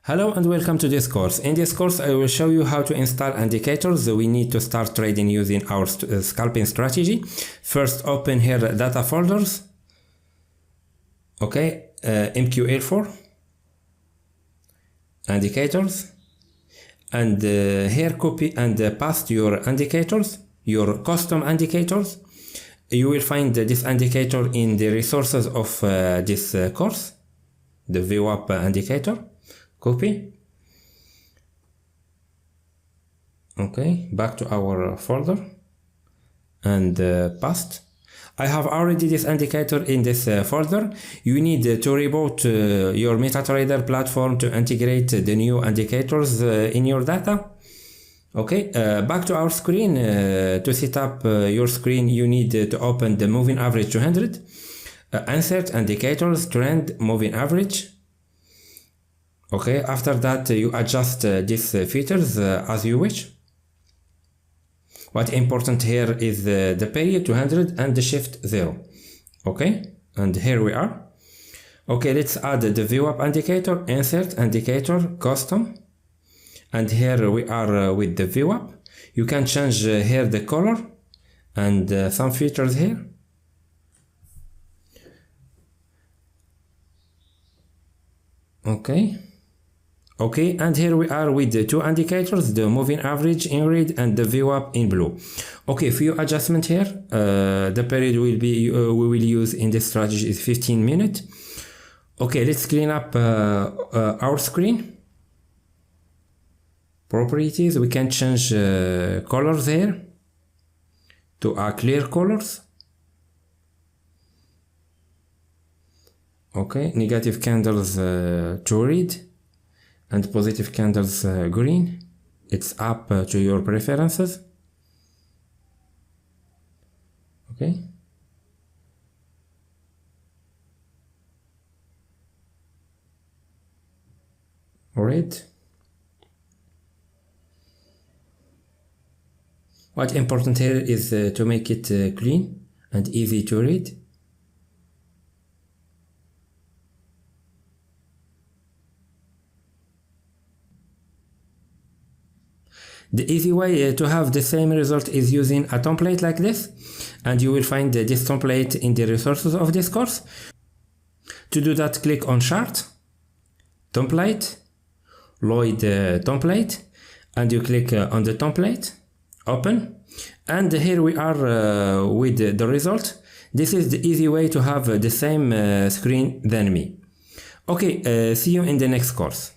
Hello and welcome to this course. In this course I will show you how to install indicators we need to start trading using our scalping strategy. First open here data folders, okay, MQL4, indicators, and here copy and paste your indicators, your custom indicators. You will find this indicator in the resources of this course, the VWAP indicator. Copy. Okay, back to our folder and paste. I have already this indicator in this folder. You need to reboot your MetaTrader platform to integrate the new indicators in your data. Okay, back to our screen. To set up your screen, you need to open the moving average 200. Insert indicators, trend, moving average. Okay, after that you adjust these features as you wish. What important here is the period 200 and the shift 0. Okay, and here we are. Okay, let's add the VWAP indicator, insert indicator, custom. And here we are with the VWAP. You can change here the color and some features here. Okay. Okay, and here we are with the two indicators, the moving average in red and the VWAP in blue. Okay, few adjustment here. The period will be we will use in this strategy is 15 minutes. Okay, let's clean up our screen. Properties, we can change colors here to clear colors. Okay, negative candles to red and positive candles green. It's up to your preferences. Okay. Red. What's important here is to make it clean and easy to read. The easy way to have the same result is using a template like this, and you will find this template in the resources of this course. To do that, click on Chart, Template, Lloyd Template, and you click on the template, Open, and here we are with the result. This is the easy way to have the same screen than me. Okay, see you in the next course.